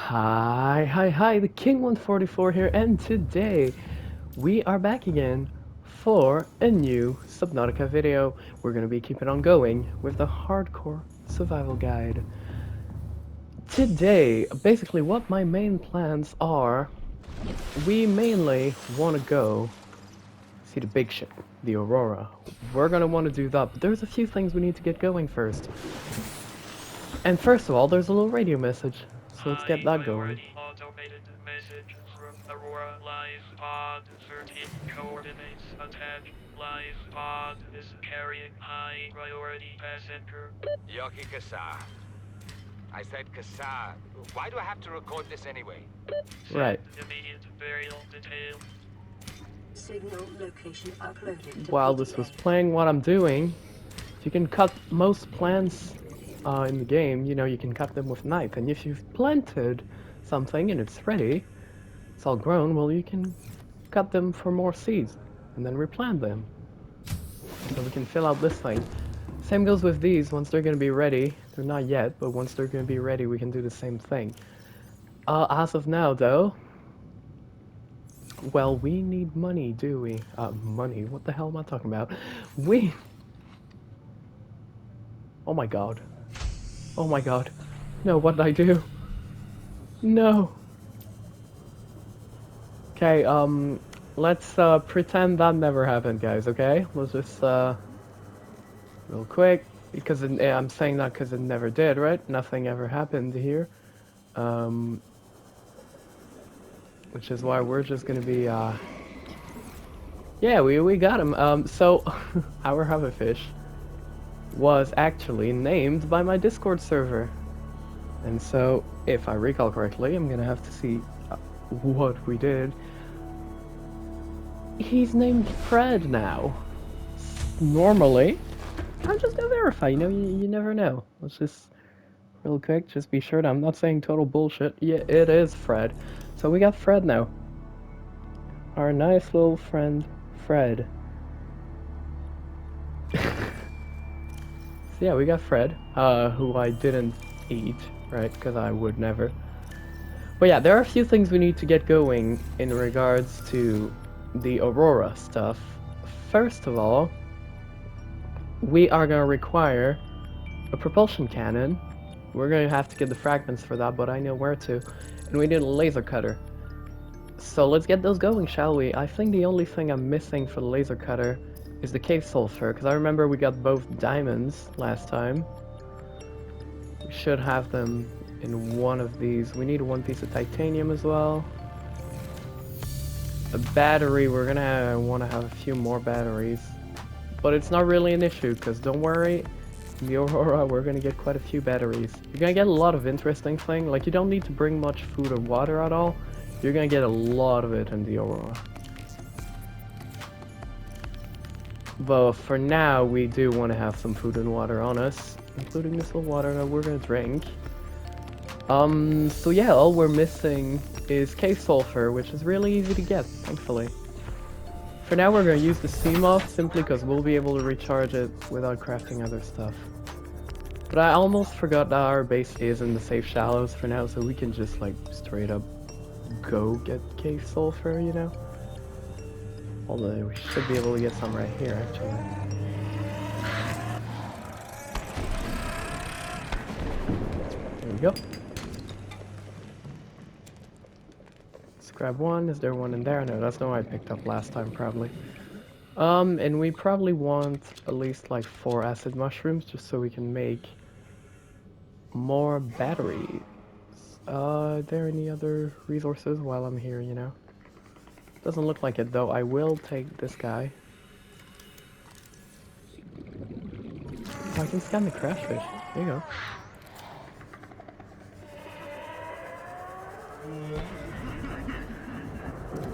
Hi, the King 144 here, and today we are back again for a new Subnautica video. We're gonna be keeping on going with the hardcore survival guide. Today, basically what my main plans are, we mainly want to go see the big ship, the Aurora. We're gonna want to do that, but there's a few things we need to get going first. And first of all, there's a little radio message, so let's get that going. Automated message from Aurora. Live pod 13 coordinates attached. Live pod is carrying high priority passenger. Yoki Kasa. I said Kasa. Why do I have to record this anyway? Right. Send immediate burial detail. Signal location uploaded. While this was playing, what I'm doing, you can cut most plants in the game, you can cut them with a knife. And if you've planted something and it's ready, it's all grown, well, you can cut them for more seeds and then replant them. So we can fill out this thing. Same goes with these. Once they're going to be ready, they're not yet, but once they're going to be ready, we can do the same thing. As of now, though, well, we need money, do we? Money? What the hell am I talking about? Oh my god. Oh my god. No, what did I do? No. Okay, let's pretend that never happened, guys, okay? Let's just, real quick, because I'm saying that because it never did, right? Nothing ever happened here. Which is why we're just gonna be, yeah, we got him. So, our hoverfish was actually named by my Discord server. And so, if I recall correctly, I'm gonna have to see what we did. He's named Fred now. Normally, I'm just gonna verify, you never know. Let's just, real quick, just be sure that I'm not saying total bullshit. Yeah, it is Fred. So we got Fred now. Our nice little friend, Fred. So yeah, we got Fred, who I didn't eat, right, because I would never. But yeah, there are a few things we need to get going in regards to the Aurora stuff. First of all, we are going to require a propulsion cannon. We're going to have to get the fragments for that, but I know where to. And we need a laser cutter. So let's get those going, shall we? I think the only thing I'm missing for the laser cutter is the cave sulfur, because I remember we got both diamonds last time. We should have them in one of these. We need one piece of titanium as well. A battery, we're gonna want to have a few more batteries. But it's not really an issue, because don't worry, in the Aurora we're gonna get quite a few batteries. You're gonna get a lot of interesting things, like you don't need to bring much food or water at all. You're gonna get a lot of it in the Aurora. But for now, we do want to have some food and water on us, including this little water that we're gonna drink. So yeah, all we're missing is cave sulfur, which is really easy to get, thankfully. For now, we're gonna use the Seamoth simply because we'll be able to recharge it without crafting other stuff. But I almost forgot that our base is in the safe shallows for now, so we can just like straight up go get cave sulfur, you know? Although we should be able to get some right here, actually. There we go. Let's grab one. Is there one in there? No, that's the one I picked up last time, probably. And we probably want at least like 4 acid mushrooms, just so we can make more batteries. Are there any other resources while I'm here, you know? Doesn't look like it, though. I will take this guy. Oh, I can scan the crash fish. There you go.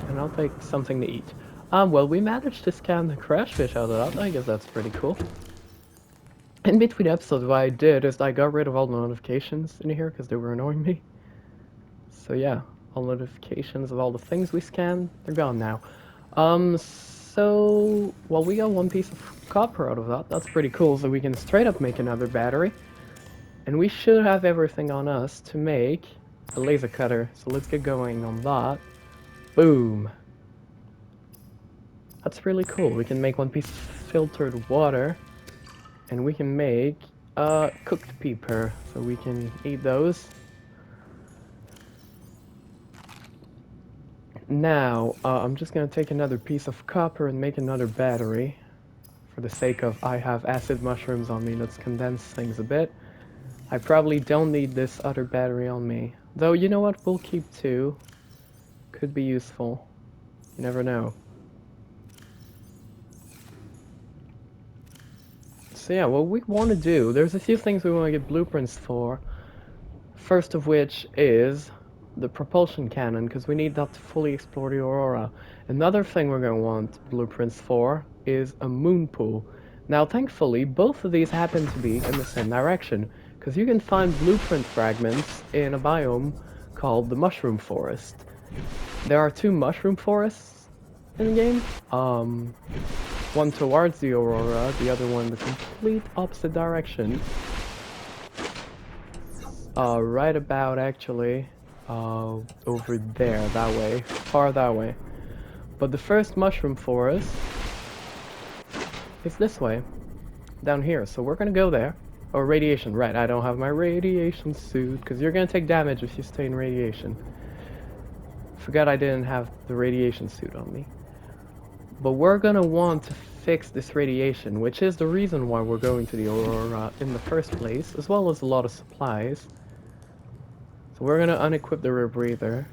And I'll take something to eat. Well, we managed to scan the crash fish out of that. I guess that's pretty cool. In between episodes, what I did is I got rid of all the notifications in here because they were annoying me. So yeah, all notifications of all the things we scan, they're gone now. So, well, we got one piece of copper out of that. That's pretty cool, so we can straight up make another battery. And we should have everything on us to make a laser cutter, so let's get going on that. Boom. That's really cool. We can make one piece of filtered water, and we can make cooked peeper, so we can eat those. Now, I'm just gonna take another piece of copper and make another battery. For the sake of I have acid mushrooms on me, let's condense things a bit. I probably don't need this other battery on me. Though, you know what? We'll keep two. Could be useful. You never know. So yeah, what we want to do, there's a few things we want to get blueprints for. First of which is the propulsion cannon, because we need that to fully explore the Aurora. Another thing we're going to want blueprints for is a moon pool. Now, thankfully, both of these happen to be in the same direction, because you can find blueprint fragments in a biome called the Mushroom Forest. There are two mushroom forests in the game. One towards the Aurora, the other one the complete opposite direction. Right about actually, over there, that way, far that way. But the first mushroom forest is this way, down here, so we're gonna go there. Oh, radiation, right, I don't have my radiation suit, because you're gonna take damage if you stay in radiation. Forgot I didn't have the radiation suit on me. But we're gonna want to fix this radiation, which is the reason why we're going to the Aurora in the first place, as well as a lot of supplies. So we're gonna unequip the rebreather.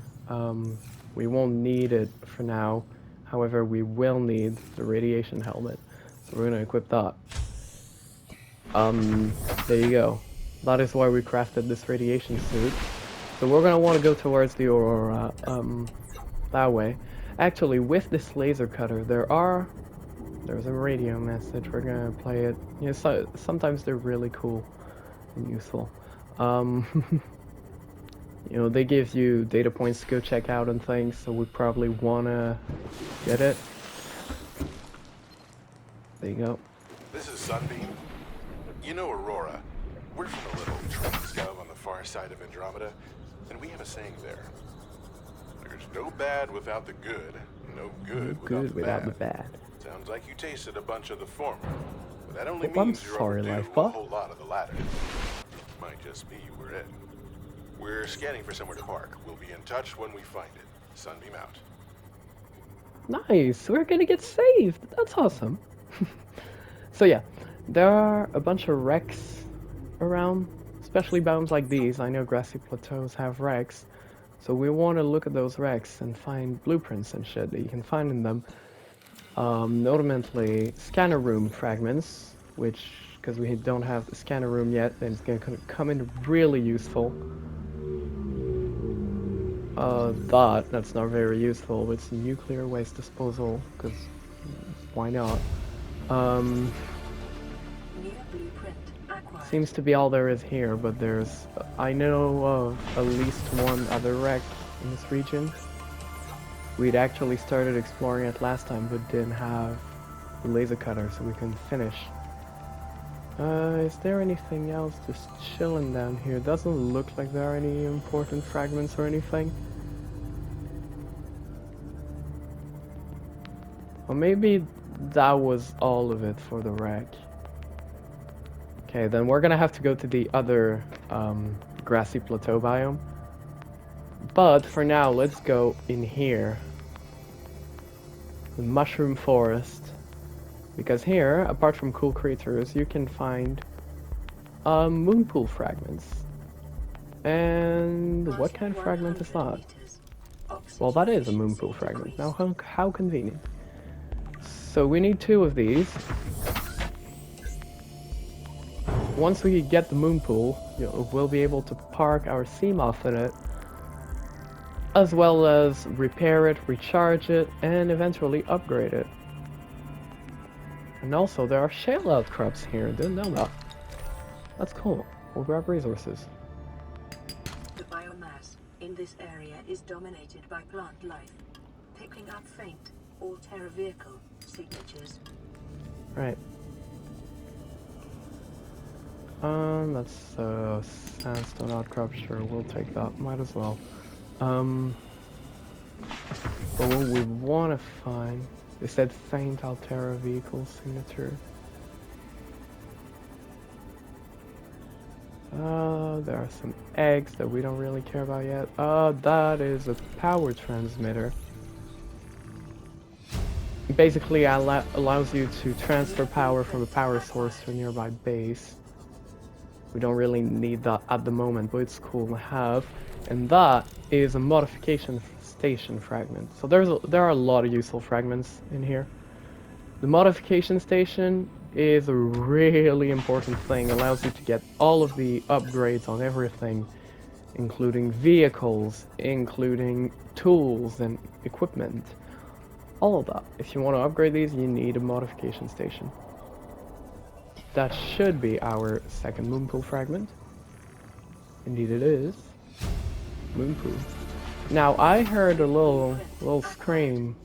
We won't need it for now. However, we will need the radiation helmet. So we're gonna equip that. There you go. That is why we crafted this radiation suit. So we're gonna want to go towards the Aurora, that way. Actually, with this laser cutter, there's a radio message. We're gonna play it. You know, so, sometimes they're really cool and useful. You know, they give you data points to go check out and things, so we probably wanna get it. There you go. This is Sunbeam. You know Aurora. We're from a little Transgov on the far side of Andromeda, and we have a saying there. There's no bad without the good, no good without the bad. Sounds like you tasted a bunch of the former, but that only means you're overdue a whole lot of the latter. Might just be we're in. We're scanning for somewhere to park. We'll be in touch when we find it. Sunbeam out. Nice, we're gonna get saved. That's awesome. So yeah, there are a bunch of wrecks around, especially biomes like these. I know grassy plateaus have wrecks, so we want to look at those wrecks and find blueprints and shit that you can find in them. Notably, scanner room fragments, which, because we don't have the scanner room yet, then it's gonna come in really useful. That's not very useful. It's nuclear waste disposal, because why not? Seems to be all there is here, but there's... I know of at least one other wreck in this region. We'd actually started exploring it last time, but didn't have the laser cutter, so we couldn't finish. Is there anything else just chilling down here? Doesn't look like there are any important fragments or anything. Or maybe that was all of it for the wreck. Okay, then we're gonna have to go to the other grassy plateau biome. But for now, let's go in here. The mushroom forest. Because here, apart from cool creatures, you can find moon pool fragments. And what kind of fragment is that? Well, that is a moon pool fragment. Now, how convenient. So we need two of these. Once we get the moon pool, we'll be able to park our Seamoth in it, as well as repair it, recharge it, and eventually upgrade it. And also, there are shale outcrops here. Didn't know that. That's cool. We'll grab resources. The biomass in this area is dominated by plant life, picking up faint all-terra vehicle signatures. Right. That's sandstone outcrop. Sure, we'll take that. Might as well. But what we want to find is that faint Altera vehicle signature. There are some eggs that we don't really care about yet. That is a power transmitter. Basically, allows you to transfer power from a power source to a nearby base. We don't really need that at the moment, but it's cool to have. And that is a modification station fragment. So there are a lot of useful fragments in here. The modification station is a really important thing. It allows you to get all of the upgrades on everything, including vehicles, including tools and equipment. All of that. If you want to upgrade these, you need a modification station. That should be our second moonpool fragment. Indeed it is. Moonpool. Now I heard a little scream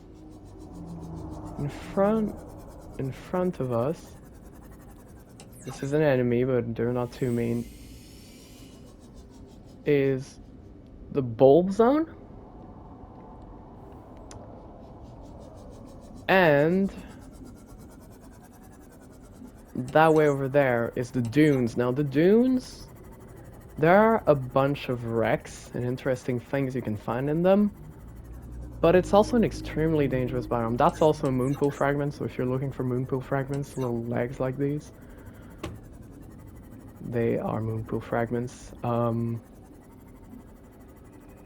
in front of us. This is an enemy, but they're not too mean. Is the bulb zone? And that way over there is the dunes. Now the dunes, there are a bunch of wrecks and interesting things you can find in them, but it's also an extremely dangerous biome. That's also a moonpool fragment, so if you're looking for moonpool fragments, little legs like these, they are moonpool fragments. I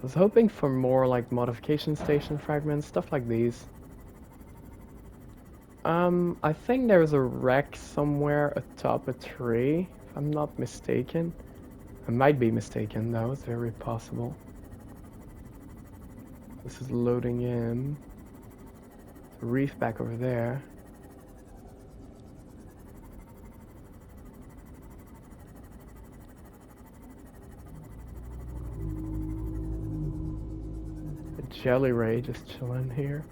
was hoping for more like modification station fragments, stuff like these. I think there's a wreck somewhere atop a tree, if I'm not mistaken. I might be mistaken, though, it's very possible. This is loading in. The reef back over there. A jelly ray just chilling here.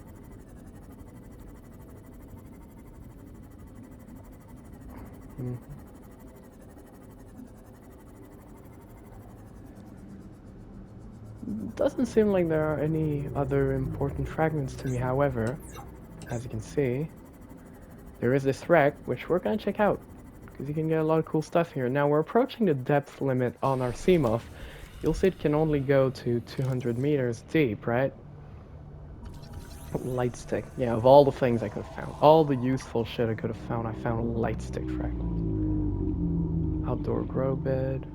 Doesn't seem like there are any other important fragments to me, however, as you can see, there is this wreck, which we're gonna check out, because you can get a lot of cool stuff here. Now we're approaching the depth limit on our Seamoth. You'll see it can only go to 200 meters deep, right? Light stick. Yeah, of all the things I could have found, all the useful shit I could have found, I found a light stick fragment. Outdoor grow bed.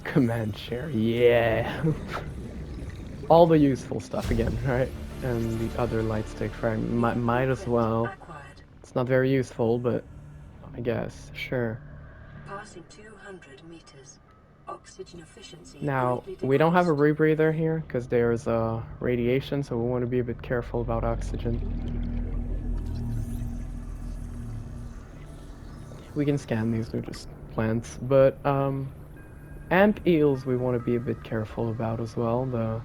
Command chair, yeah. All the useful stuff again, right? And the other light stick fragment might as well. It's not very useful, but I guess, sure. Passing 200 meters. Oxygen efficiency. Now, we don't have a rebreather here because there's radiation, so we want to be a bit careful about oxygen. We can scan these, they're just plants, but ant eels we want to be a bit careful about as well.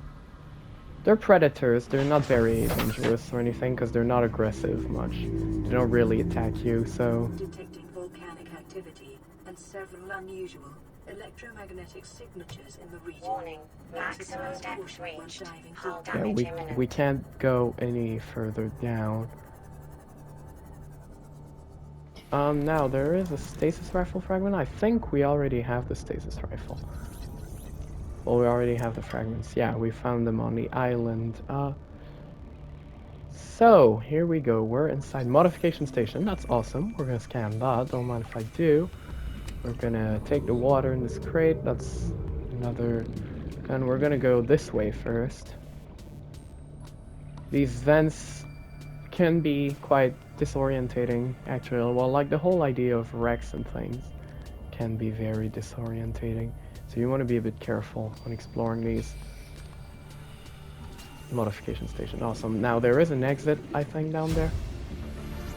They're predators, they're not very dangerous or anything because they're not aggressive much. They don't really attack you, so... Detecting volcanic activity and several unusual electromagnetic signatures in the region. Warning, maximum depth reached. Hull Yeah, damage imminent. we can't go any further down. Now there is a stasis rifle fragment. I think we already have the stasis rifle. Well, we already have the fragments. Yeah, we found them on the island. So, here we go. We're inside modification station. That's awesome. We're gonna scan that. Don't mind if I do. We're gonna take the water in this crate. That's another... And we're gonna go this way first. These vents can be quite disorientating, actually. Well, like the whole idea of wrecks and things can be very disorientating. So you want to be a bit careful when exploring these. Modification station, awesome. Now there is an exit, I think, down there.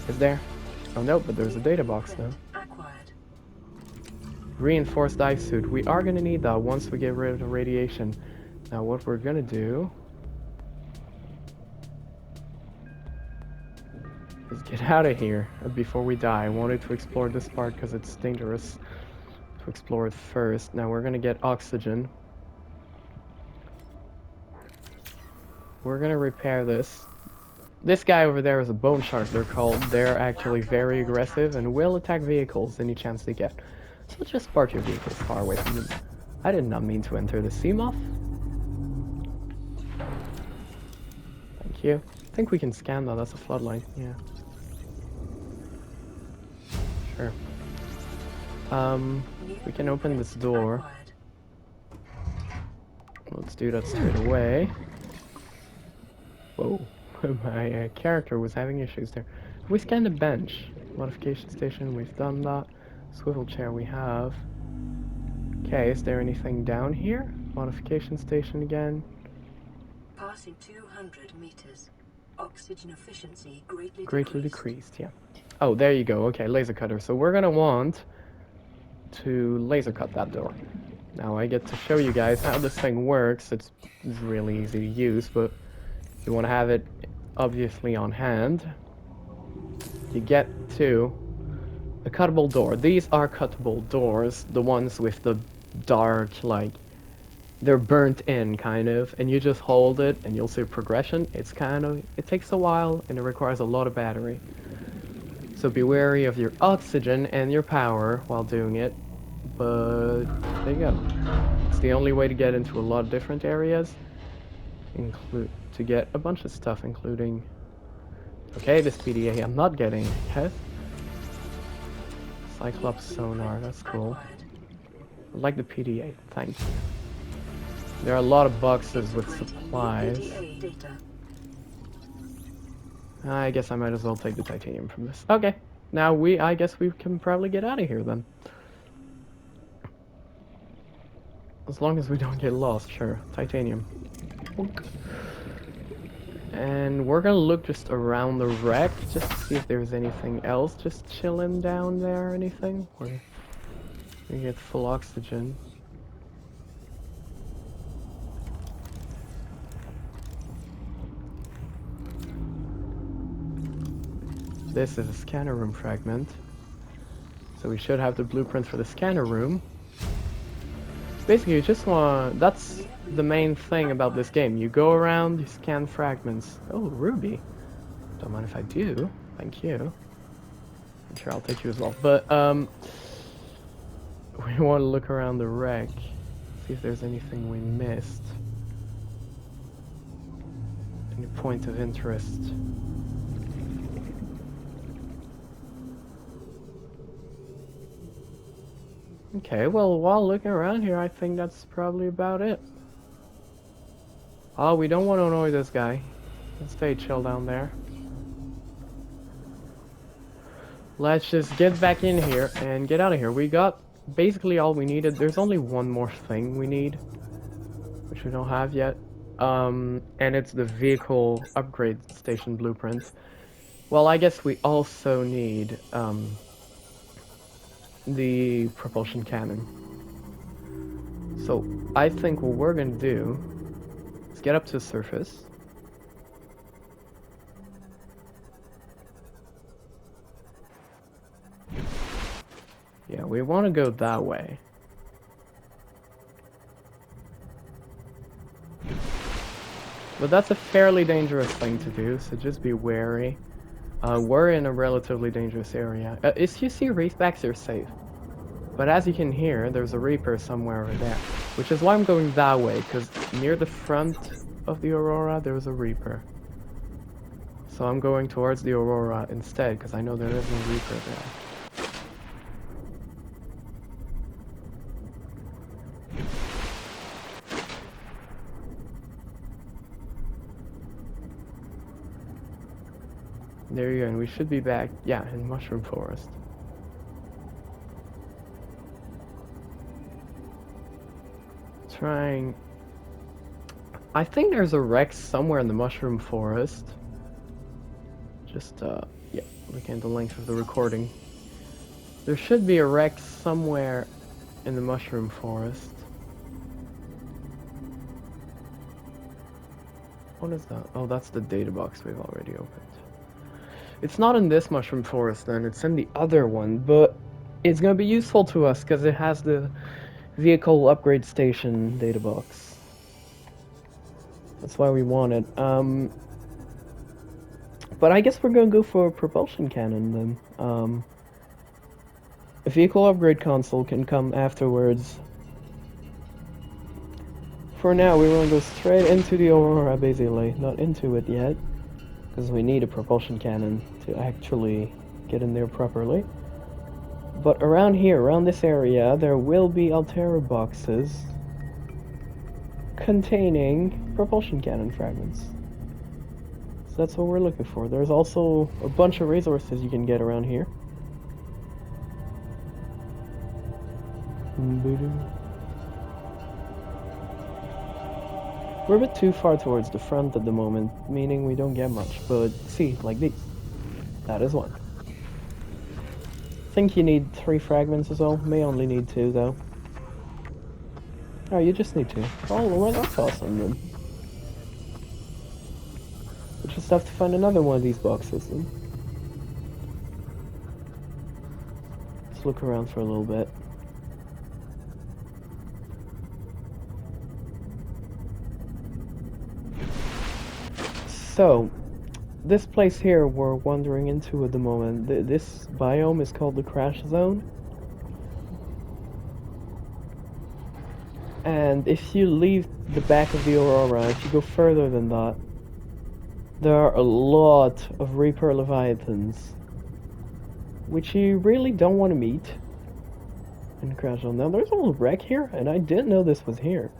Is there? Oh no, but there's a data box though. Reinforced dive suit. We are gonna need that once we get rid of the radiation. Now what we're gonna do is Let's get out of here before we die. I wanted to explore this part because it's dangerous to explore it first. Now we're gonna get oxygen. We're gonna repair this. This guy over there is a bone shark, they're called. They're actually very aggressive and will attack vehicles any chance they get. So just park your vehicles far away from them. I did not mean to enter the Seamoth. Thank you. I think we can scan though, that's a floodlight, yeah. Sure. We can open this door. Let's do that straight away. Whoa. My character was having issues there. We scanned the bench. Modification station, we've done that. Swivel chair we have. Okay, is there anything down here? Modification station again. Passing 200 meters. Oxygen efficiency Greatly decreased, yeah. Oh, there you go. Okay, laser cutter. So we're gonna want to laser cut that door. Now I get to show you guys how this thing works. It's really easy to use, but you want to have it obviously on hand. You get to a cuttable door. These are cuttable doors, the ones with the dark, like, they're burnt in, kind of, and you just hold it and you'll see progression. It's kind of, it takes a while and it requires a lot of battery. So be wary of your oxygen and your power while doing it, but there you go. It's the only way to get into a lot of different areas, to get a bunch of stuff, including... Okay, this PDA I'm not getting. Yes. Cyclops sonar, that's cool. I like the PDA, thank you. There are a lot of boxes with supplies. I guess I might as well take the titanium from this. Okay, now I guess we can probably get out of here then. As long as we don't get lost, sure. Titanium. And we're gonna look just around the wreck, just to see if there's anything else just chilling down there or anything. Where we get full oxygen. This is a scanner room fragment. So we should have the blueprint for the scanner room. Basically, you just want... That's the main thing about this game. You go around, you scan fragments. Oh, Ruby. Don't mind if I do. Thank you. I'm sure I'll take you as well. But, we want to look around the wreck. See if there's anything we missed. Any point of interest. Okay, well, while looking around here, I think that's probably about it. Oh, we don't want to annoy this guy. Let's stay chill down there. Let's just get back in here and get out of here. We got basically all we needed. There's only one more thing we need, which we don't have yet. And it's the vehicle upgrade station blueprint. Well, I guess we also need, the propulsion cannon. So I think what we're gonna do is get up to the surface. Yeah, we want to go that way. But that's a fairly dangerous thing to do, so just be wary. We're in a relatively dangerous area. If you see reefbacks, you're safe. But as you can hear, there's a Reaper somewhere over there. Which is why I'm going that way, because near the front of the Aurora, there's a Reaper. So I'm going towards the Aurora instead, because I know there is no Reaper there. There you go, and we should be back, yeah, in Mushroom Forest. Trying... I think there's a wreck somewhere in the Mushroom Forest. Just, yeah, looking at the length of the recording. There should be a wreck somewhere in the Mushroom Forest. What is that? Oh, that's the data box we've already opened. It's not in this mushroom forest then, it's in the other one, but it's gonna be useful to us because it has the vehicle upgrade station data box. That's why we want it. But I guess we're gonna go for a propulsion cannon then. A vehicle upgrade console can come afterwards. For now, we want to go straight into the Aurora, basically. Not into it yet, because we need a propulsion cannon to actually get in there properly. But around here, around this area, there will be Altera boxes containing propulsion cannon fragments. So that's what we're looking for. There's also a bunch of resources you can get around here. We're a bit too far towards the front at the moment, meaning we don't get much, but see, like these. That is one. I think you need 3 fragments as well. May only need 2 though. Oh, you just need 2. Oh, well, that's awesome then. We just have to find another one of these boxes then. Let's look around for a little bit. So, this place here we're wandering into at the moment, this biome is called the Crash Zone. And if you leave the back of the Aurora, if you go further than that, there are a lot of Reaper Leviathans, which you really don't want to meet in the Crash Zone. Now, there's a little wreck here, and I didn't know this was here.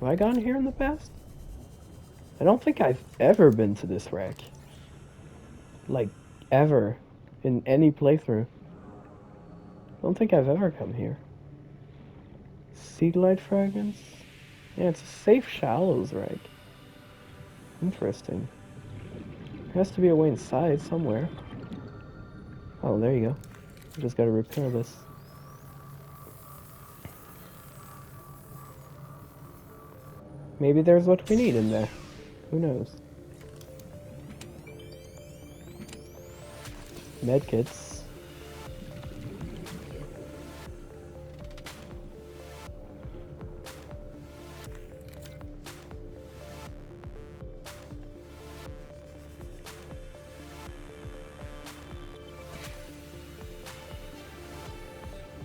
Have I gone here in the past? I don't think I've ever been to this wreck. Like, ever. In any playthrough. I don't think I've ever come here. Seed light fragments? Yeah, it's a safe shallows wreck. Interesting. There has to be a way inside somewhere. Oh, there you go. I just gotta repair this. Maybe there's what we need in there. Who knows? Medkits.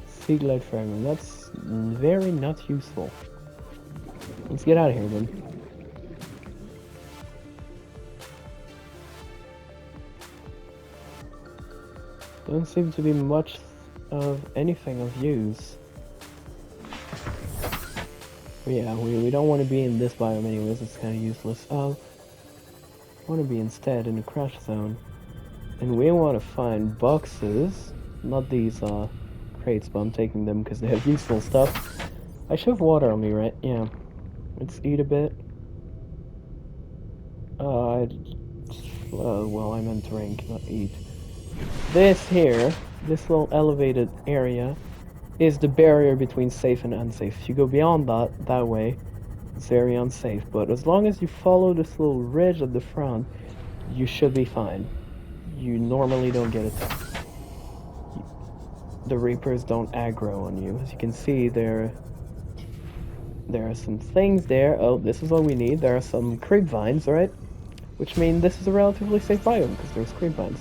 Seed light fragment. That's very not useful. Let's get out of here then. Don't seem to be much of anything of use. But yeah, we don't want to be in this biome anyways, it's kind of useless. I want to be instead in the Crash Zone. And we want to find boxes, not these crates, but I'm taking them because they have useful stuff. I should have water on me, right? Yeah. Let's eat a bit. Well, I meant drink, not eat. This here, this little elevated area, is the barrier between safe and unsafe. If you go beyond that way, it's very unsafe. But as long as you follow this little ridge at the front, you should be fine. You normally don't get attacked. The Reapers don't aggro on you. As you can see, there are some things there. Oh, this is what we need. There are some creep vines, right? Which mean this is a relatively safe biome, because there's creep vines.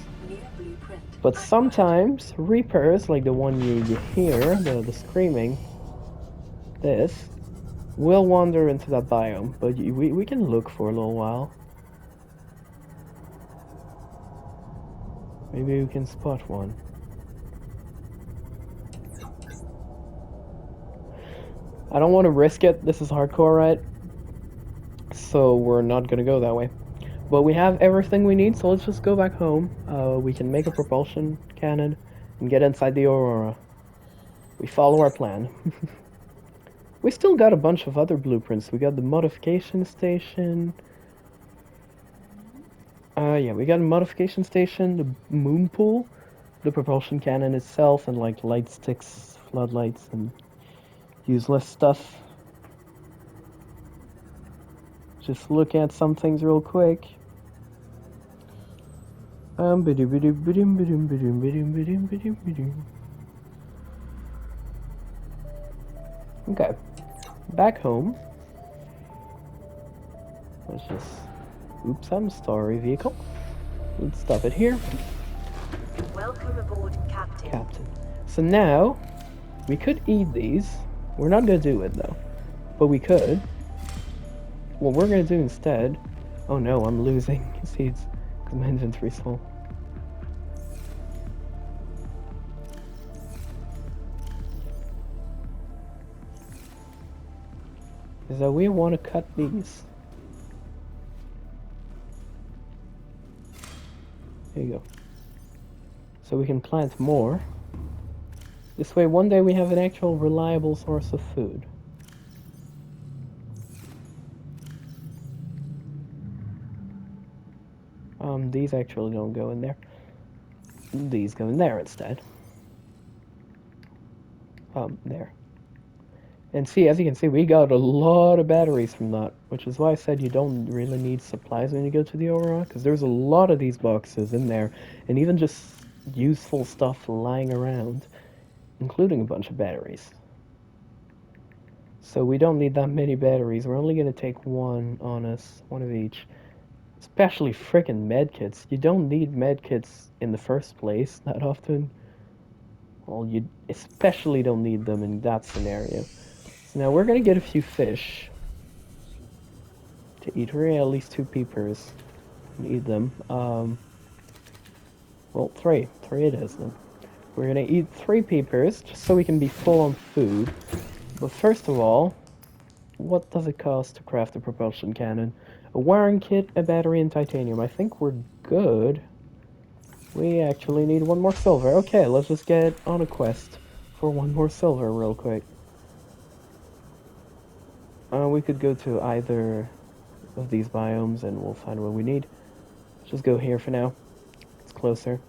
But sometimes, Reapers, like the one you hear, the screaming, this, will wander into that biome. But we can look for a little while. Maybe we can spot one. I don't want to risk it. This is hardcore, right? So we're not gonna go that way. But we have everything we need, so let's just go back home. We can make a propulsion cannon and get inside the Aurora. We follow our plan. We still got a bunch of other blueprints. We got the modification station. Yeah, we got a modification station, the moon pool, the propulsion cannon itself, and like light sticks, floodlights, and useless stuff. Just look at some things real quick. Ba-doo-ba-doo, ba-doom, ba-doom, ba-doom, ba-doom, ba-doom, ba-doom, ba-doom. Okay, back home. Let's just... Oops, I'm sorry, vehicle. Let's stop it here. Welcome aboard, Captain. Captain. So now, we could eat these. We're not gonna do it though. But we could. What we're gonna do instead... Oh no, I'm losing seeds. Because my inventory's full. Is that we want to cut these. There you go. So we can plant more. This way one day we have an actual reliable source of food. These actually don't go in there. These go in there instead. There. And see, as you can see, we got a lot of batteries from that, which is why I said you don't really need supplies when you go to the Aurora, because there's a lot of these boxes in there, and even just useful stuff lying around, including a bunch of batteries. So we don't need that many batteries. We're only going to take one on us, one of each. Especially frickin' medkits. You don't need medkits in the first place that often. Well, you especially don't need them in that scenario. So now we're gonna get a few fish to eat. We're gonna get at least 2 peepers and eat them. Well, 3 it is then. We're gonna eat 3 peepers just so we can be full on food. But first of all, what does it cost to craft a propulsion cannon? A wiring kit, a battery, and titanium. I think we're good. We actually need 1 more silver. Okay, let's just get on a quest for 1 more silver real quick. We could go to either of these biomes and we'll find what we need. Let's just go here for now. It's closer.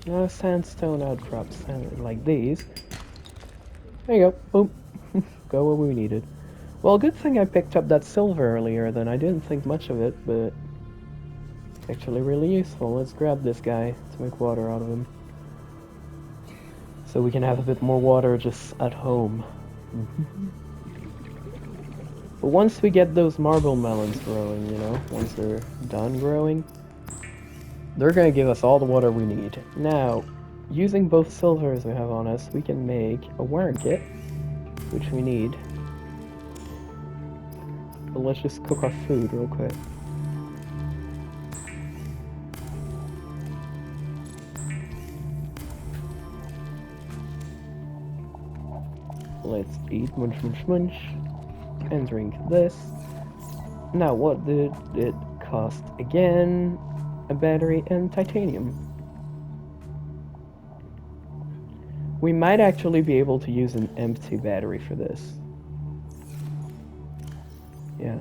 Sandstone outcrops, like these. There you go. Boom. Go where we needed. Well, good thing I picked up that silver earlier, then I didn't think much of it, but it's actually really useful. Let's grab this guy to make water out of him. So we can have a bit more water just at home. But once we get those marble melons growing, you know, once they're done growing, they're gonna give us all the water we need. Now, using both silvers we have on us, we can make a wiring kit, which we need. But let's just cook our food real quick. Let's eat, munch, munch, munch, and drink this. Now, what did it cost again? A battery and titanium. We might actually be able to use an empty battery for this. Yeah.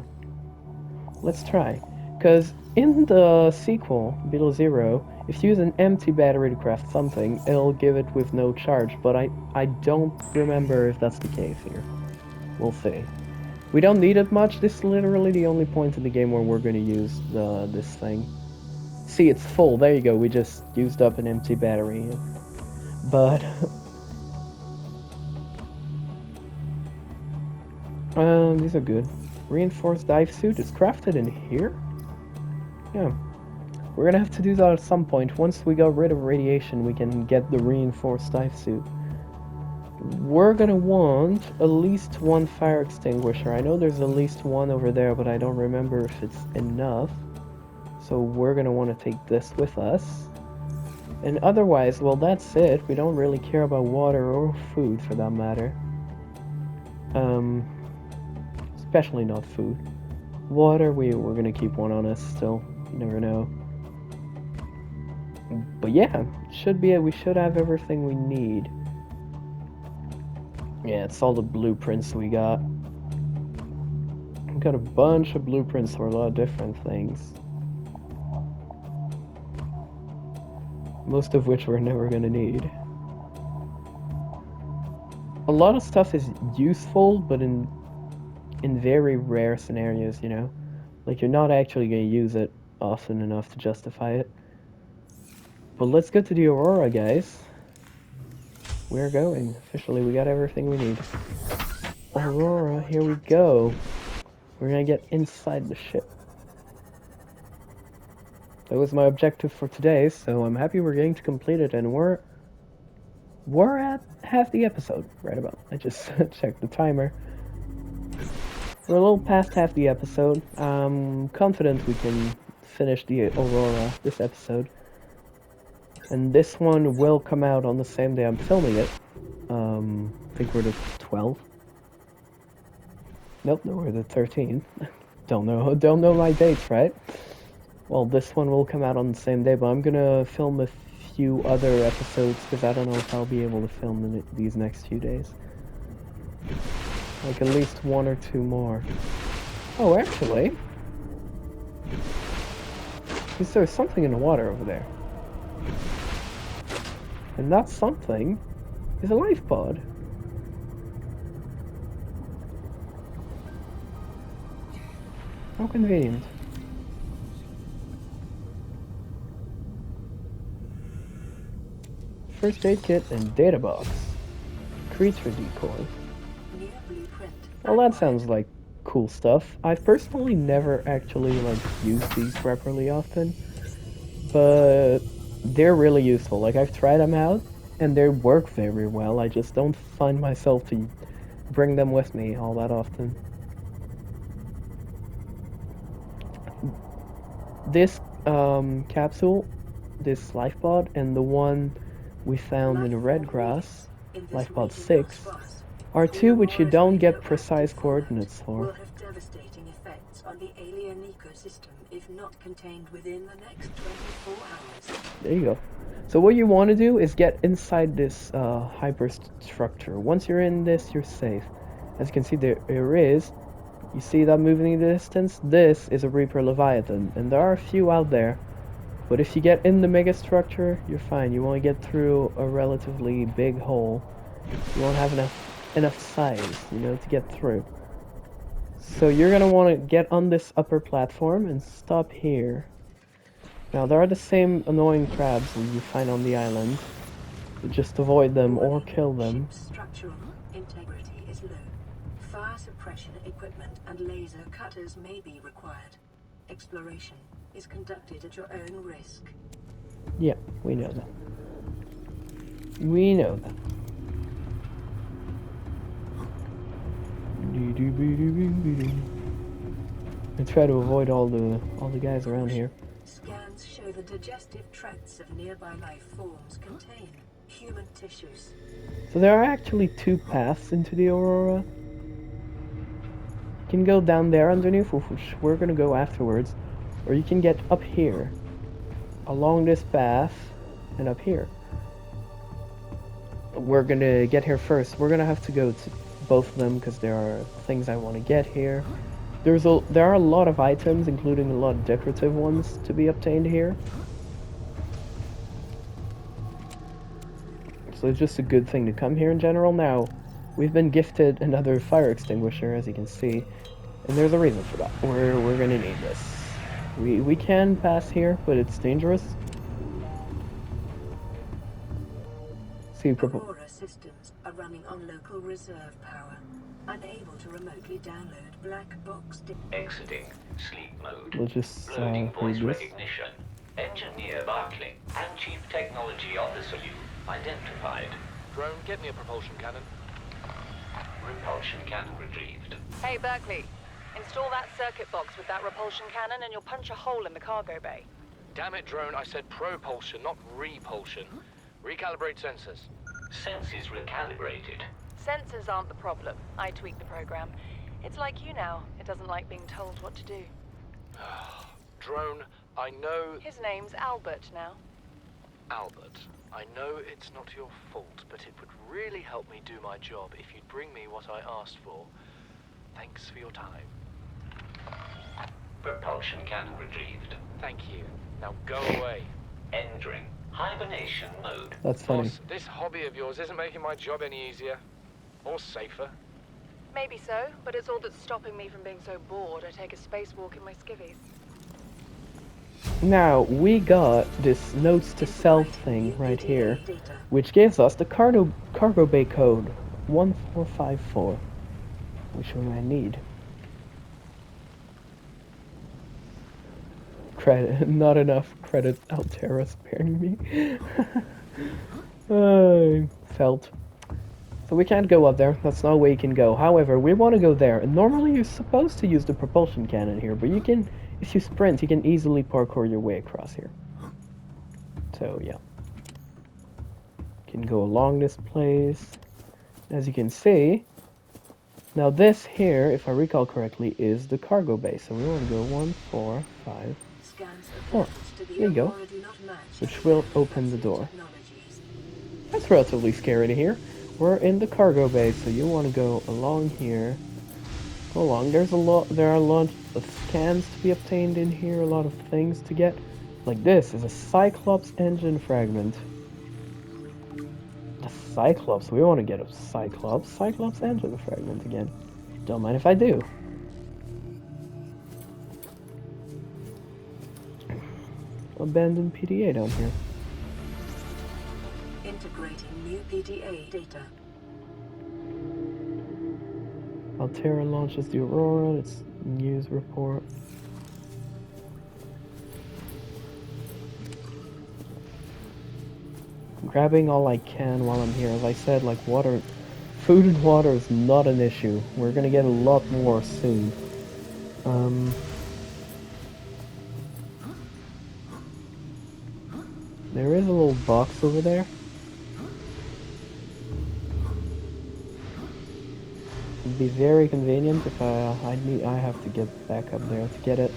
Let's try. Because in the sequel, Below Zero, if you use an empty battery to craft something, it'll give it with no charge, but I don't remember if that's the case here. We'll see. We don't need it much. This is literally the only point in the game where we're going to use this thing. See, it's full. There you go. We just used up an empty battery. But... these are good. Reinforced dive suit is crafted in here? Yeah. We're gonna have to do that at some point. Once we got rid of radiation, we can get the reinforced dive suit. We're gonna want at least 1 fire extinguisher. I know there's at least 1 over there, but I don't remember if it's enough. So we're gonna want to take this with us. And otherwise, well, that's it. We don't really care about water or food, for that matter. Especially not food. Water, we're gonna keep 1 on us still. You never know. But yeah, we should have everything we need. Yeah, it's all the blueprints we got. We got a bunch of blueprints for a lot of different things. Most of which we're never gonna need. A lot of stuff is useful, but in in very rare scenarios, you know? Like, you're not actually going to use it often enough to justify it. But let's go to the Aurora, guys. We're going. Officially, we got everything we need. Aurora, here we go. We're gonna get inside the ship. That was my objective for today, so I'm happy we're getting to complete it, and we're at half the episode, right about. I just checked the timer. We're a little past half the episode. I'm confident we can finish the Aurora this episode. And this one will come out on the same day I'm filming it. I think we're the 12th. Nope, no, we're the 13th. Don't know my dates, right? Well, this one will come out on the same day, but I'm gonna film a few other episodes because I don't know if I'll be able to film in these next few days. Like at least 1 or 2 more. Oh, actually, there's something in the water over there. And that something is a life pod. How convenient. First aid kit and data box. Creature decoy. Near blueprint. Well, that sounds like cool stuff. I've personally never actually like used these properly often, but they're really useful. Like I've tried them out and they work very well. I just don't find myself to bring them with me all that often. This capsule, this life pod, and the one we found in the red grass, life pod 6, are 2 which you don't get precise coordinates Will for. have devastating effects on the alien ecosystem if not contained within the next 24 hours. There you go. So what you want to do is get inside this hyperstructure. Once you're in this, you're safe. As you can see, there is. You see that moving in the distance? This is a Reaper Leviathan, and there are a few out there. But if you get in the megastructure, you're fine. You won't get through a relatively big hole. You won't have enough size, you know, to get through. So you're gonna want to get on this upper platform and stop here. Now there are the same annoying crabs that you find on the island. So just avoid them or kill them. Ship's structural integrity is low. Fire suppression equipment and laser cutters may be required. Exploration is conducted at your own risk. Yeah, we know that. We know that. I try to avoid all the guys around here. Scans show the digestive tracts of nearby life forms contain human tissues. So there are actually 2 paths into the Aurora. You can go down there underneath, which we're gonna go afterwards, or you can get up here, along this path, and up here. We're gonna get here first. We're gonna have to go to both of them because there are things I want to get here. There are a lot of items, including a lot of decorative ones, to be obtained here. So it's just a good thing to come here in general. Now, we've been gifted another fire extinguisher, as you can see, and there's a reason for that. We're gonna need this. We can pass here, but it's dangerous. See, Aurora systems are running on local reserve power, unable to remotely download black box. Exiting sleep mode. we'll just Loading voice read this. recognition. Engineer Barclay and Chief Technology Officer you identified. Drone, get me a propulsion cannon. Propulsion cannon retrieved. Hey, Berkeley. Install that circuit box with that repulsion cannon and you'll punch a hole in the cargo bay. Damn it, Drone, I said propulsion, not repulsion. Recalibrate sensors. Senses recalibrated. Sensors aren't the problem. I tweaked the program. It's like you now. It doesn't like being told what to do. Drone, I know... His name's Albert now. Albert, I know it's not your fault, but it would really help me do my job if you'd bring me what I asked for. Thanks for your time. Propulsion cannon retrieved. Thank you. Now go away. Entering hibernation mode. That's funny. Boss, this hobby of yours isn't making my job any easier. Or safer. Maybe so, but it's all that's stopping me from being so bored I take a spacewalk in my skivvies. Now, we got this notes to self thing right here, which gives us the cargo bay code 1454, which we might need. Credit, not enough credit. Altera sparing me. Felt. So we can't go up there. That's not where you can go. However, we want to go there. And normally you're supposed to use the propulsion cannon here, but you can, if you sprint, you can easily parkour your way across here. So yeah, you can go along this place. As you can see, now this here, if I recall correctly, is the cargo bay. So we want to go 1, 4, 5, 4. There you go. Which will open the door. That's relatively scary to hear. We're in the cargo bay, so you want to go along here. Go along. There are a lot of scans to be obtained in here, a lot of things to get. Like this is a Cyclops engine fragment. A Cyclops. We want to get a Cyclops engine fragment again. Don't mind if I do. Abandoned PDA down here. Integrating new PDA data. Altera launches the Aurora. It's news report. I'm grabbing all I can while I'm here. As I said, like water, food and water is not an issue. We're gonna get a lot more soon. There is a little box over there. It'd be very convenient if I have to get back up there to get it.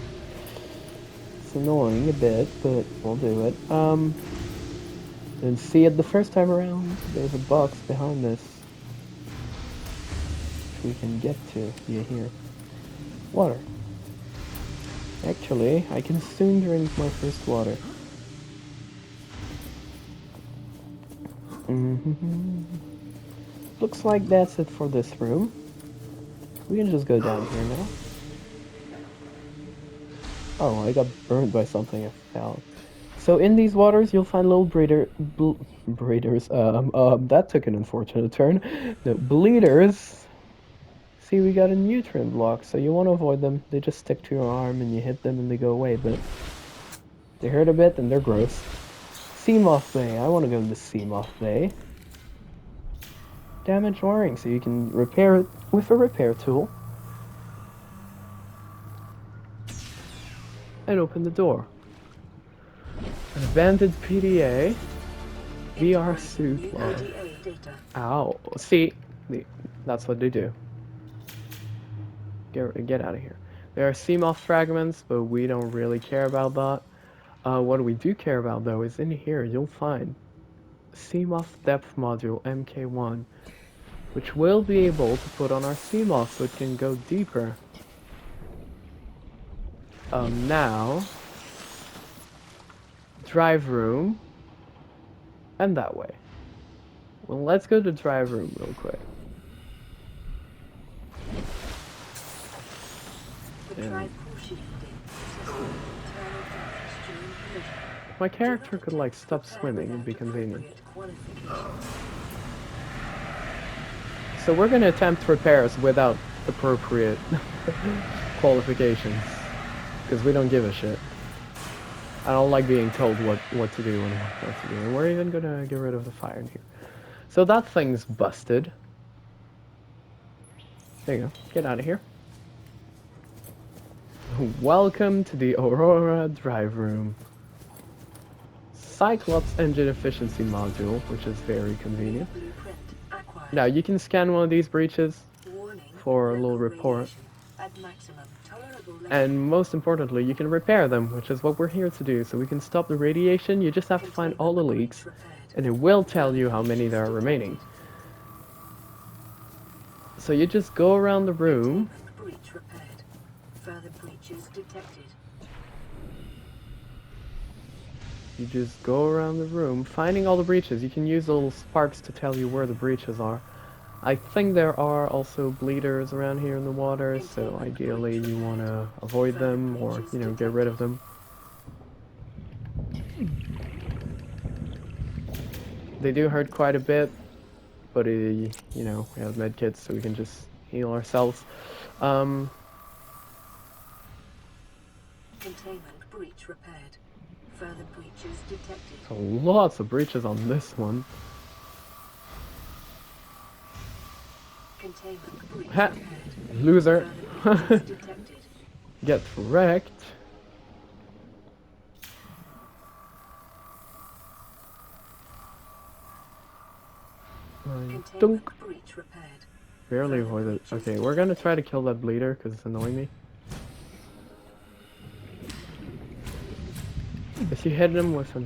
It's annoying a bit, but we'll do it. Didn't see it the first time around. There's a box behind this, which we can get to via here. Water. Actually, I can soon drink my first water. Looks like that's it for this room. We can just go down here now. Oh, I got burned by something I fell. So in these waters, you'll find little breeders. That took an unfortunate turn. The bleeders. See, we got a nutrient block, so you want to avoid them. They just stick to your arm, and you hit them, and they go away. But they hurt a bit, and they're gross. Seamoth Bay. I want to go to the Seamoth Bay. Damaged wiring, so you can repair it with a repair tool. And open the door. An abandoned PDA. VR suit. Ow. See, that's what they do. Get out of here. There are Seamoth fragments, but we don't really care about that. What we do care about, though, is in here you'll find Seamoth Depth Module MK1, which we'll be able to put on our Seamoth so it can go deeper. Now, drive room, and that way. Well, let's go to drive room real quick. If my character could like stop swimming, it'd be convenient. So we're gonna attempt repairs without appropriate qualifications, because we don't give a shit. I don't like being told what to do and what to do. And we're even gonna get rid of the fire in here. So that thing's busted. There you go. Get out of here. Welcome to the Aurora drive room. Cyclops engine efficiency module, which is very convenient. Now you can scan one of these breaches for a little report. And most importantly, you can repair them, which is what we're here to do. So we can stop the radiation. You just have to find all the leaks, and it will tell you how many there are remaining. So you just go around the room. You just go around the room, finding all the breaches. You can use the little sparks to tell you where the breaches are. I think there are also bleeders around here in the water, so ideally you want to avoid them or, you know, get rid of them. They do hurt quite a bit, but you know, we have medkits, so we can just heal ourselves. Containment breach repaired. Further breaches detected. So lots of breaches on this one. Containment breach Ha! repaired. Loser. Further breaches detected. Get wrecked. Dunk. Containment breach repaired. Barely avoided it. Okay, we're gonna try to kill that bleeder because it's annoying me. If you hit them with a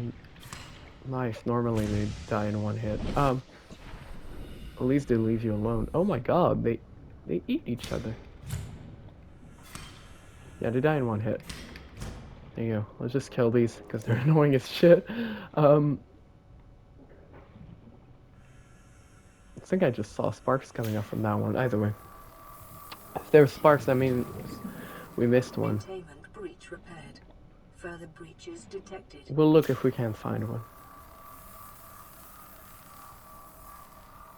knife, normally they die in one hit. At least they leave you alone. Oh my god, they eat each other. Yeah, they die in one hit. There you go. Let's just kill these because they're annoying as shit. I think I just saw sparks coming up from that one. Either way, if there's sparks, that means we missed one. Containment breach repaired. Further breaches detected. We'll look if we can find one.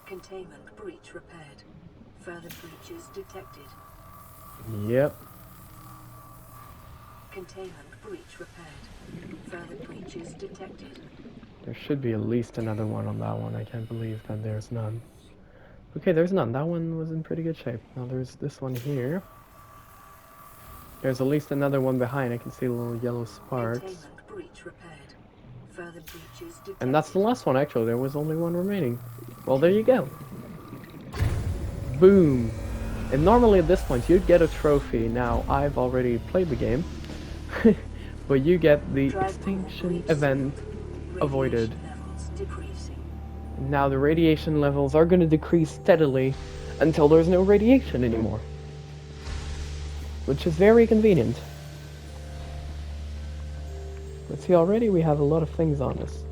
Containment breach repaired. Further breaches detected. Yep. Containment breach repaired. Further breaches detected. There should be at least another one on that one. I can't believe that there's none. Okay, there's none. That one was in pretty good shape. Now there's this one here. There's at least another one behind. I can see little yellow sparks. Containment breach repaired. Further breaches detected. And that's the last one, actually. There was only one remaining. Well, there you go. Boom. And normally at this point, you'd get a trophy. Now, I've already played the game. But you get the extinction event avoided. Levels decreasing. Now the radiation levels are going to decrease steadily until there's no radiation anymore. Which is very convenient. Let's see, already we have a lot of things on us.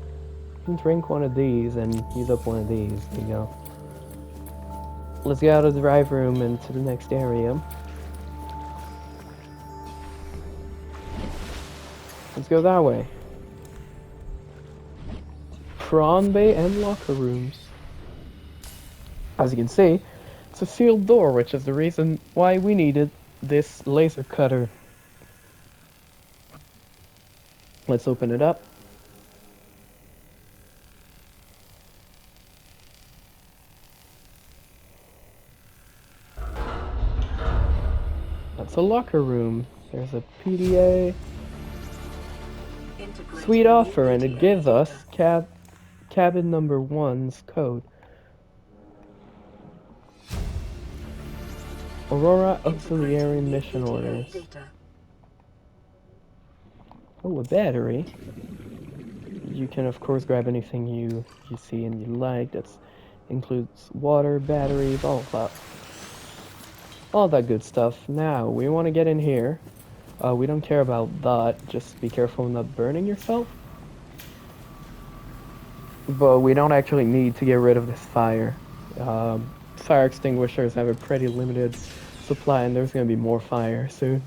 You can drink one of these and use up one of these. There you go. Let's get out of the drive room and to the next area. Let's go that way. Prawn Bay and locker rooms. As you can see, it's a sealed door, which is the reason why we needed this laser cutter. Let's open it up. That's a locker room. There's a PDA. Sweet offer, and it gives us cabin number 1's code. Aurora auxiliary mission orders. Oh, a battery. You can of course grab anything you see and you like. That includes water, batteries, all that good stuff. Now we want to get in here. We don't care about that. Just be careful not burning yourself. But we don't actually need to get rid of this fire. Fire extinguishers have a pretty limited supply, and there's going to be more fire soon.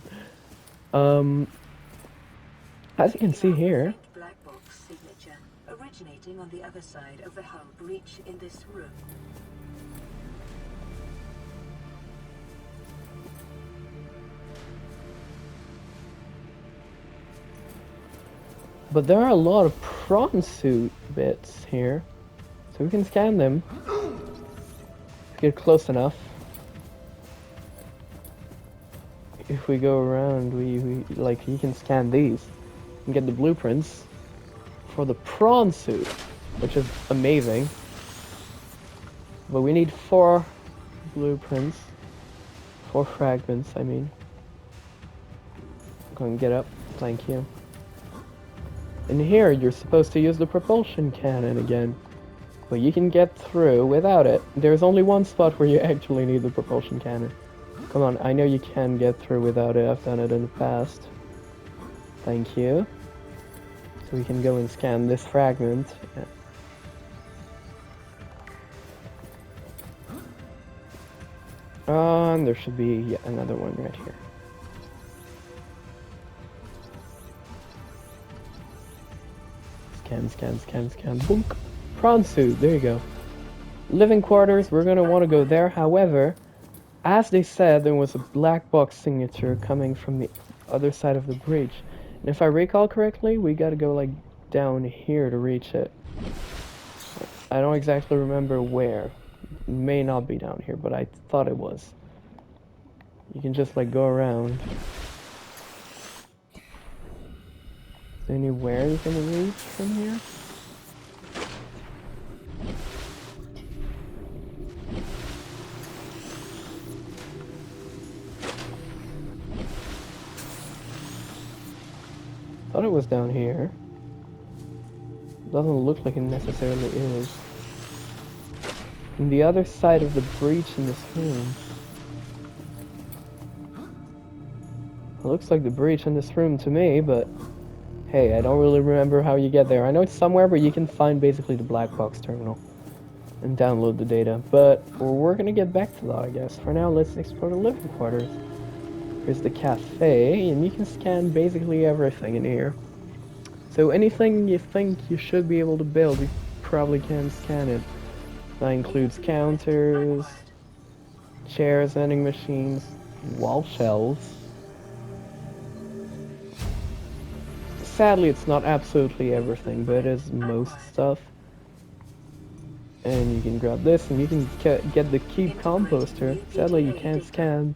As you can see here, Black box signature originating on the other side of the hull breach in this room. but there are a lot of prawn suit bits here, so we can scan them. Get close enough. If we go around, we like you can scan these and get the blueprints for the prawn suit, which is amazing. But we need 4 blueprints, 4 fragments. I mean, go and get up. Thank you. And here, you're supposed to use the propulsion cannon again. But you can get through without it. There's only one spot where you actually need the propulsion cannon. Come on, I know you can get through without it. I've done it in the past. Thank you. So we can go and scan this fragment. And there should be yet another one right here. Scan. Boom. Prawn suit. There you go. Living quarters. We're gonna want to go there. However, as they said, there was a black box signature coming from the other side of the breach. And if I recall correctly, we gotta go like down here to reach it. I don't exactly remember where. It may not be down here, but I thought it was. You can just like go around. Anywhere you can reach from here? Thought it was down here. Doesn't look like it necessarily is. On the other side of the breach in this room. It looks like the breach in this room to me, but hey, I don't really remember how you get there. I know it's somewhere, but you can find basically the black box terminal and download the data. But we're gonna get back to that, I guess. For now, let's explore the living quarters. Here's the cafe, and you can scan basically everything in here. So anything you think you should be able to build, you probably can scan it. That includes counters, chairs, vending machines, wall shelves. Sadly, it's not absolutely everything, but it is most stuff. And you can grab this, and you can get the keep composter. Sadly, you can't scan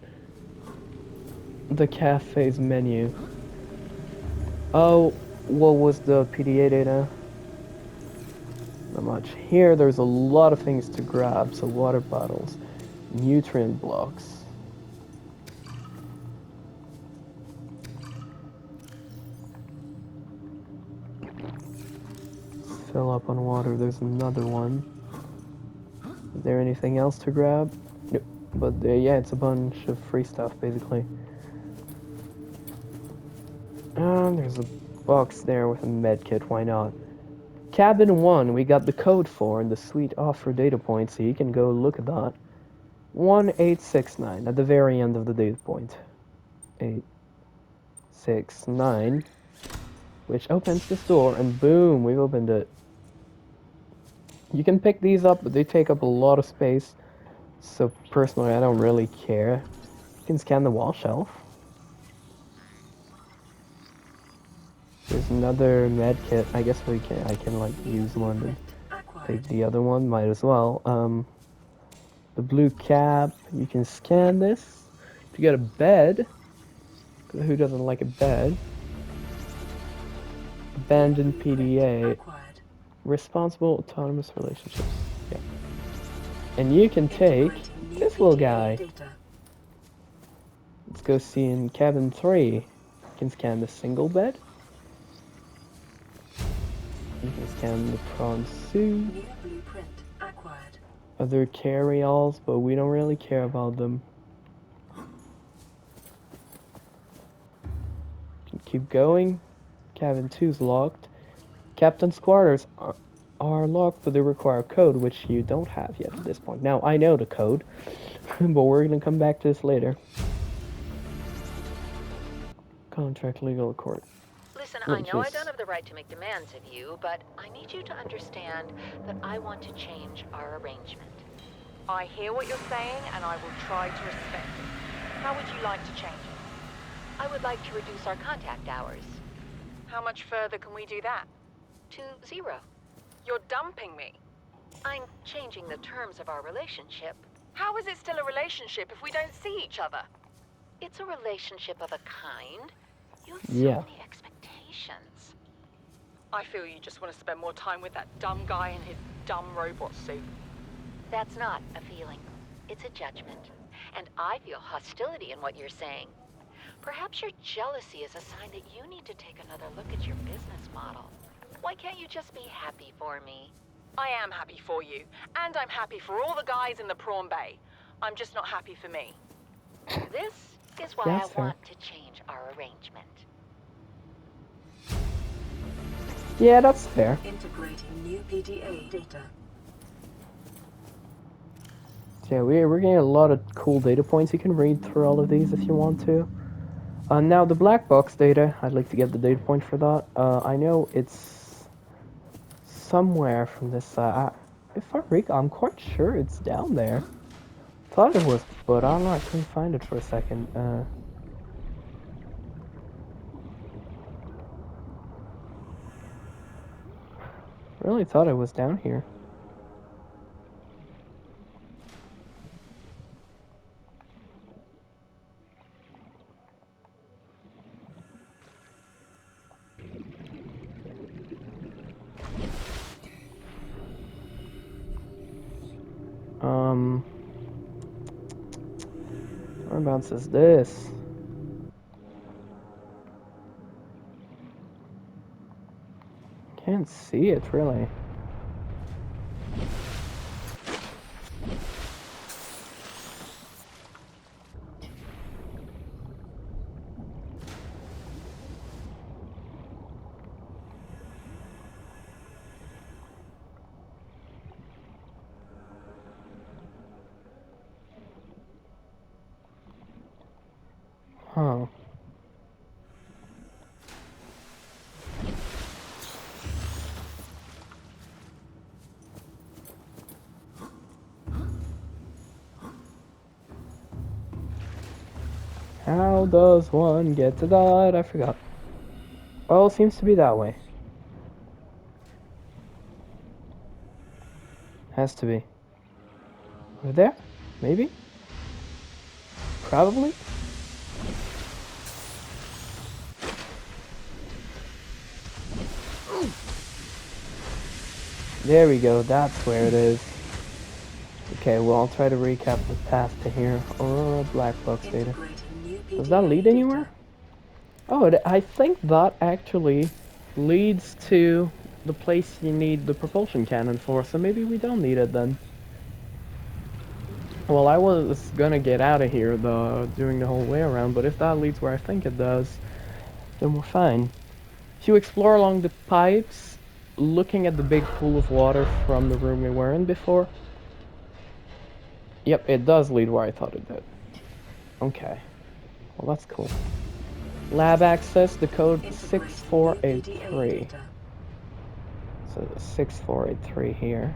the cafe's menu. Oh, what was the PDA data? Not much. Here, there's a lot of things to grab. So water bottles, nutrient blocks. Fill up on water. There's another one. Is there anything else to grab? Nope. But yeah, it's a bunch of free stuff, basically. There's a box there with a med kit. Why not? Cabin 1, we got the code for and the suite offer data point, so you can go look at that. 1869 at the very end of the data point. 869, which opens this door, and boom, we've opened it. You can pick these up, but they take up a lot of space. So personally, I don't really care. You can scan the wall shelf. There's another med kit. I guess I can like use one and take the other one. Might as well. The blue cap. You can scan this to get a bed. Who doesn't like a bed? Abandoned PDA. Responsible autonomous relationships. Yeah. And you can take this little guy. Let's go see in cabin 3. You can scan the single bed. You can scan the prawn suit. Other carry-alls, but we don't really care about them. You can keep going. Cabin 2's locked. Captain's quarters are locked, but they require a code, which you don't have yet at this point. Now, I know the code, but we're going to come back to this later. Contract legal accord. Listen, I know I don't have the right to make demands of you, but I need you to understand that I want to change our arrangement. I hear what you're saying, and I will try to respect it. How would you like to change it? I would like to reduce our contact hours. How much further can we do that? To 0. You're dumping me. I'm changing the terms of our relationship. How is it still a relationship if we don't see each other? It's a relationship of a kind. You have so many expectations. I feel you just want to spend more time with that dumb guy in his dumb robot suit. That's not a feeling. It's a judgment. And I feel hostility in what you're saying. Perhaps your jealousy is a sign that you need to take another look at your business model. Why can't you just be happy for me? I am happy for you, and I'm happy for all the guys in the prawn bay. I'm just not happy for me. This is why I want to change our arrangement. Yeah, that's fair. Integrating new PDA data. So yeah, we're getting a lot of cool data points. You can read through all of these if you want to. Now the black box data, I'd like to get the data point for that. I know it's somewhere from this side. If I recall, I'm quite sure it's down there. Thought it was, but I don't know, I couldn't find it for a second. Really thought it was down here. Whereabouts is this? Can't see it, really. Huh. How does one get to that? I forgot. Well, it seems to be that way. Has to be. Over there? Maybe? Probably? There we go, that's where it is. Okay, well, I'll try to recap the path to here. Aurora black box data. Does that lead anywhere? Oh, I think that actually leads to the place you need the propulsion cannon for, so maybe we don't need it then. Well, I was gonna get out of here during the whole way around, but if that leads where I think it does, then we're fine. If you explore along the pipes, looking at the big pool of water from the room we were in before, yep, it does lead where I thought it did. Okay. Well, that's cool. Lab access, the code 6483. So 6483 here.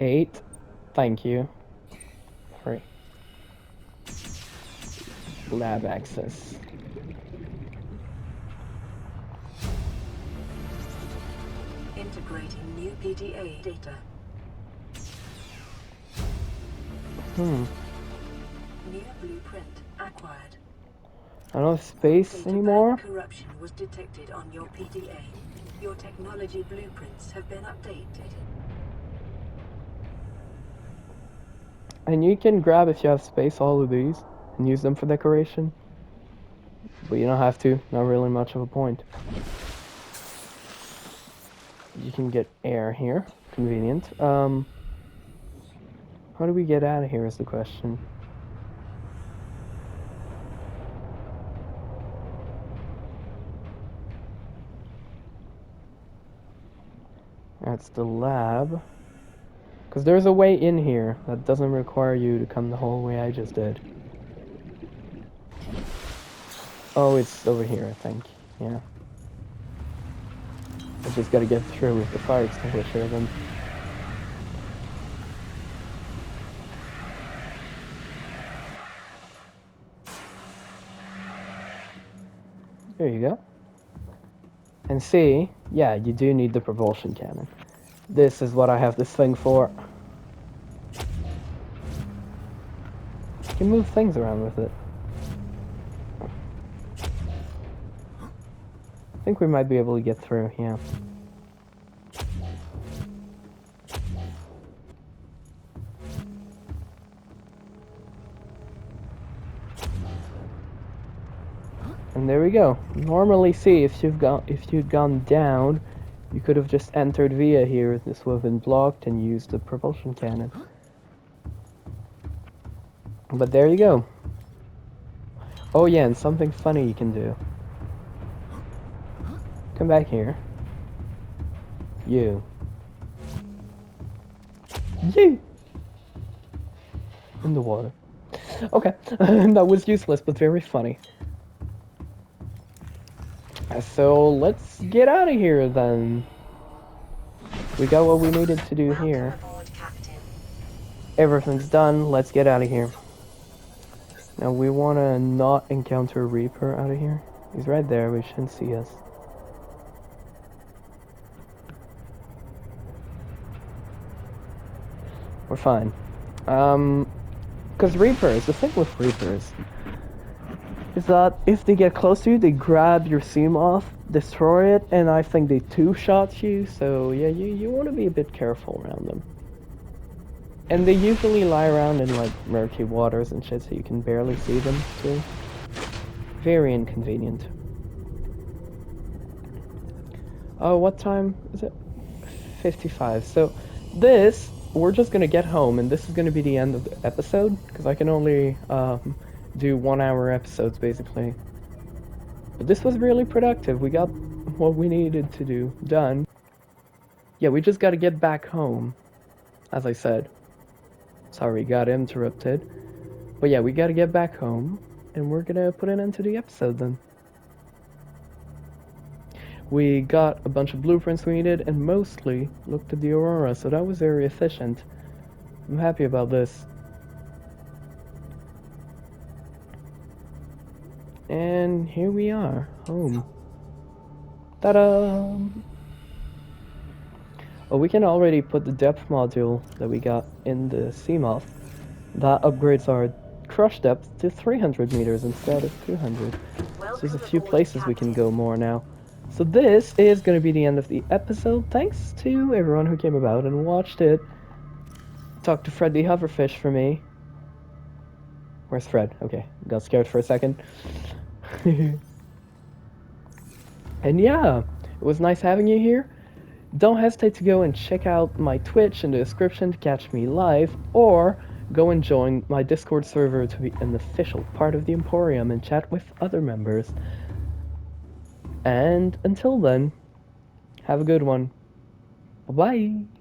8. Thank you. 3. Lab access. Integrating new PDA data. Hmm. New blueprint acquired. I don't have space anymore. Corruption was detected on your PDA. Your technology blueprints have been updated. And you can grab, if you have space, all of these and use them for decoration. But you don't have to. Not really much of a point. You can get air here. Convenient. How do we get out of here is the question. That's the lab. Because there's a way in here that doesn't require you to come the whole way I just did. Oh, it's over here, I think. Yeah. I just gotta get through with the fire extinguisher then. There you go. And see, yeah, you do need the propulsion cannon. This is what I have this thing for. You can move things around with it. I think we might be able to get through, yeah. And there we go. Normally, see, if you'd gone down, you could have just entered via here. This would have been blocked and used the propulsion cannon. But there you go. Oh yeah, and something funny you can do. Come back here. You. You! In the water. Okay, that was useless, but very funny. So let's get out of here then. We got what we needed to do here. Everything's done, let's get out of here. Now we want to not encounter a Reaper out of here. He's right there, we shouldn't see us. We're fine. Because Reapers, the thing with Reapers is that if they get close to you, they grab your Seamoth, destroy it, and I think they two-shot you, so yeah, you want to be a bit careful around them. And they usually lie around in like murky waters and shit, so you can barely see them too. Very inconvenient. Oh, what time is it? 55. So this, we're just gonna get home, and this is gonna be the end of the episode, because I can only do 1 hour episodes basically. But this was really productive. We got what we needed to do done. Yeah, we just gotta get back home, as I said. Sorry, got interrupted. But yeah, we gotta get back home, and we're gonna put an end to the episode then. We got a bunch of blueprints we needed, and mostly looked at the Aurora, so that was very efficient. I'm happy about this. And here we are, home. Ta-da! Oh, we can already put the depth module that we got in the Seamoth. That upgrades our crush depth to 300 meters instead of 200. So there's a few places we can go more now. So this is going to be the end of the episode. Thanks to everyone who came about and watched it. Talk to Fred the Hoverfish for me. Where's Fred? Okay, got scared for a second. And yeah, it was nice having you here. Don't hesitate to go and check out my Twitch in the description to catch me live, or go and join my Discord server to be an official part of the Emporium and chat with other members. And until then, have a good one. Bye-bye.